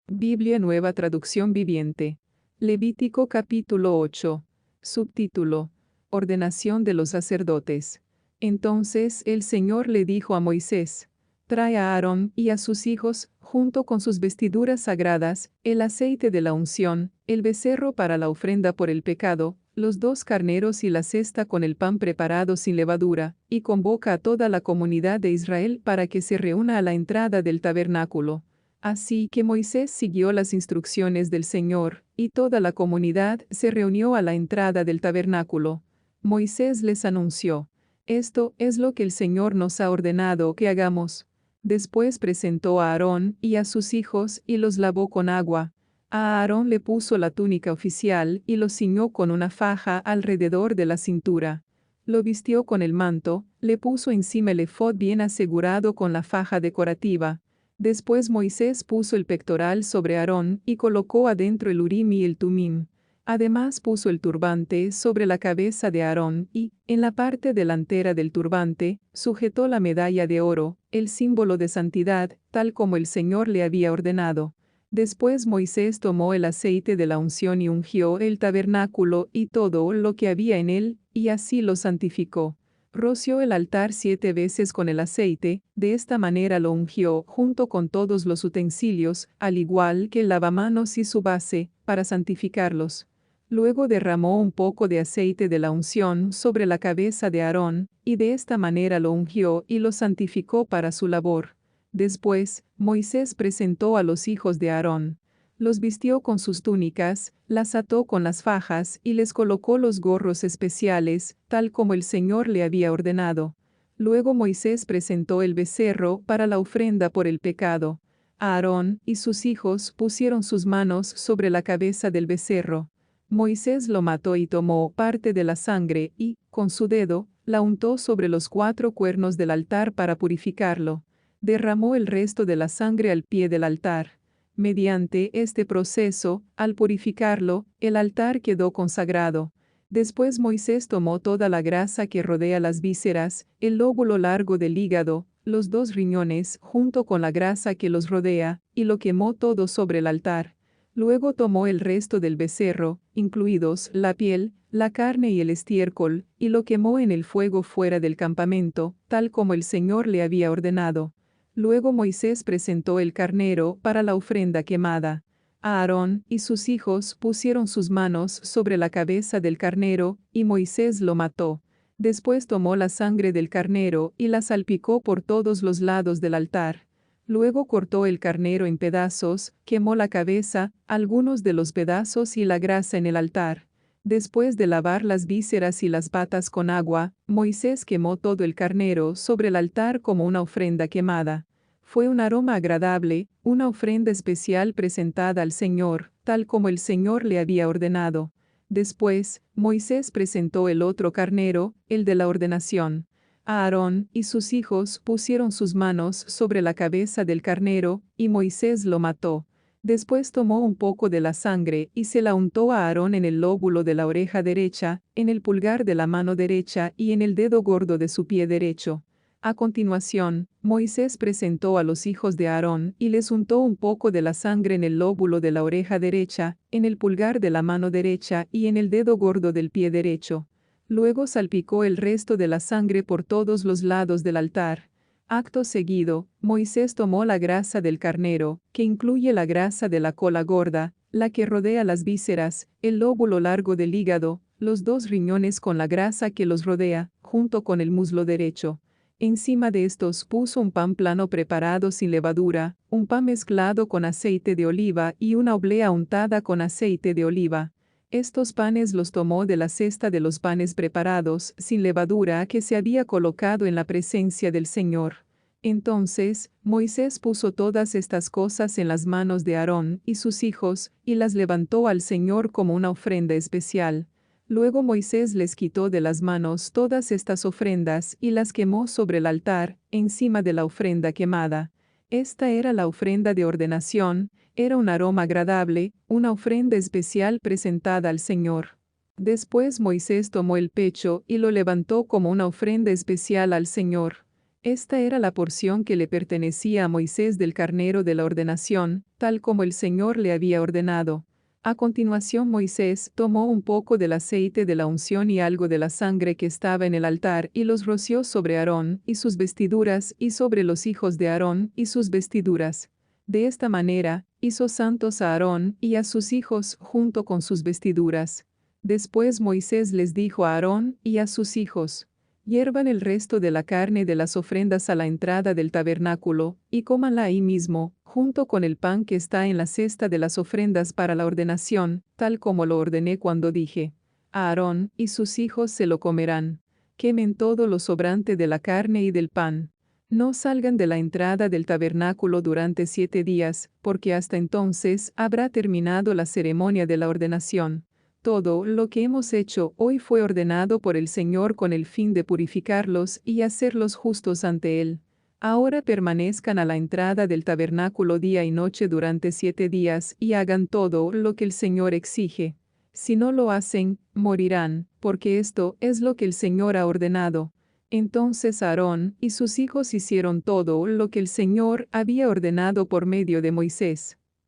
Biblia Nueva Traducción Viviente. Levítico capítulo 8. Subtítulo: Ordenación de los sacerdotes. Entonces el Señor le dijo a Moisés: Trae a Aarón y a sus hijos, junto con sus vestiduras sagradas, el aceite de la unción, el becerro para la ofrenda por el pecado, los 2 carneros y la cesta con el pan preparado sin levadura, y convoca a toda la comunidad de Israel para que se reúna a la entrada del tabernáculo. Así que Moisés siguió las instrucciones del Señor, y toda la comunidad se reunió a la entrada del tabernáculo. Moisés les anunció: Esto es lo que el Señor nos ha ordenado que hagamos. Después presentó a Aarón y a sus hijos y los lavó con agua. A Aarón le puso la túnica oficial y lo ciñó con una faja alrededor de la cintura. Lo vistió con el manto, le puso encima el efod bien asegurado con la faja decorativa. Después Moisés puso el pectoral sobre Aarón y colocó adentro el Urim y el Tumim. Además puso el turbante sobre la cabeza de Aarón y, en la parte delantera del turbante, sujetó la medalla de oro, el símbolo de santidad, tal como el Señor le había ordenado. Después Moisés tomó el aceite de la unción y ungió el tabernáculo y todo lo que había en él, y así lo santificó. Roció el altar 7 veces con el aceite, de esta manera lo ungió junto con todos los utensilios, al igual que el lavamanos y su base, para santificarlos. Luego derramó un poco de aceite de la unción sobre la cabeza de Aarón, y de esta manera lo ungió y lo santificó para su labor. Después, Moisés presentó a los hijos de Aarón. Los vistió con sus túnicas, las ató con las fajas y les colocó los gorros especiales, tal como el Señor le había ordenado. Luego Moisés presentó el becerro para la ofrenda por el pecado. Aarón y sus hijos pusieron sus manos sobre la cabeza del becerro. Moisés lo mató y tomó parte de la sangre y, con su dedo, la untó sobre los 4 cuernos del altar para purificarlo. Derramó el resto de la sangre al pie del altar. Mediante este proceso, al purificarlo, el altar quedó consagrado. Después Moisés tomó toda la grasa que rodea las vísceras, el lóbulo largo del hígado, los 2 riñones, junto con la grasa que los rodea, y lo quemó todo sobre el altar. Luego tomó el resto del becerro, incluidos la piel, la carne y el estiércol, y lo quemó en el fuego fuera del campamento, tal como el Señor le había ordenado. Luego Moisés presentó el carnero para la ofrenda quemada. Aarón y sus hijos pusieron sus manos sobre la cabeza del carnero, y Moisés lo mató. Después tomó la sangre del carnero y la salpicó por todos los lados del altar. Luego cortó el carnero en pedazos, quemó la cabeza, algunos de los pedazos y la grasa en el altar. Después de lavar las vísceras y las patas con agua, Moisés quemó todo el carnero sobre el altar como una ofrenda quemada. Fue un aroma agradable, una ofrenda especial presentada al Señor, tal como el Señor le había ordenado. Después, Moisés presentó el otro carnero, el de la ordenación. Aarón y sus hijos pusieron sus manos sobre la cabeza del carnero, y Moisés lo mató. Después tomó un poco de la sangre y se la untó a Aarón en el lóbulo de la oreja derecha, en el pulgar de la mano derecha y en el dedo gordo de su pie derecho. A continuación, Moisés presentó a los hijos de Aarón y les untó un poco de la sangre en el lóbulo de la oreja derecha, en el pulgar de la mano derecha y en el dedo gordo del pie derecho. Luego salpicó el resto de la sangre por todos los lados del altar. Acto seguido, Moisés tomó la grasa del carnero, que incluye la grasa de la cola gorda, la que rodea las vísceras, el lóbulo largo del hígado, los 2 riñones con la grasa que los rodea, junto con el muslo derecho. Encima de estos puso un pan plano preparado sin levadura, un pan mezclado con aceite de oliva y una oblea untada con aceite de oliva. Estos panes los tomó de la cesta de los panes preparados sin levadura que se había colocado en la presencia del Señor. Entonces, Moisés puso todas estas cosas en las manos de Aarón y sus hijos, y las levantó al Señor como una ofrenda especial. Luego Moisés les quitó de las manos todas estas ofrendas y las quemó sobre el altar, encima de la ofrenda quemada. Esta era la ofrenda de ordenación, era un aroma agradable, una ofrenda especial presentada al Señor. Después Moisés tomó el pecho y lo levantó como una ofrenda especial al Señor. Esta era la porción que le pertenecía a Moisés del carnero de la ordenación, tal como el Señor le había ordenado. A continuación Moisés tomó un poco del aceite de la unción y algo de la sangre que estaba en el altar y los roció sobre Aarón y sus vestiduras y sobre los hijos de Aarón y sus vestiduras. De esta manera, hizo santos a Aarón y a sus hijos junto con sus vestiduras. Después Moisés les dijo a Aarón y a sus hijos: hiervan el resto de la carne de las ofrendas a la entrada del tabernáculo, y cómanla ahí mismo, junto con el pan que está en la cesta de las ofrendas para la ordenación, tal como lo ordené cuando dije: a Aarón y sus hijos se lo comerán. Quemen todo lo sobrante de la carne y del pan. No salgan de la entrada del tabernáculo durante 7 días, porque hasta entonces habrá terminado la ceremonia de la ordenación. Todo lo que hemos hecho hoy fue ordenado por el Señor con el fin de purificarlos y hacerlos justos ante Él. Ahora permanezcan a la entrada del tabernáculo día y noche durante 7 días y hagan todo lo que el Señor exige. Si no lo hacen, morirán, porque esto es lo que el Señor ha ordenado. Entonces Aarón y sus hijos hicieron todo lo que el Señor había ordenado por medio de Moisés.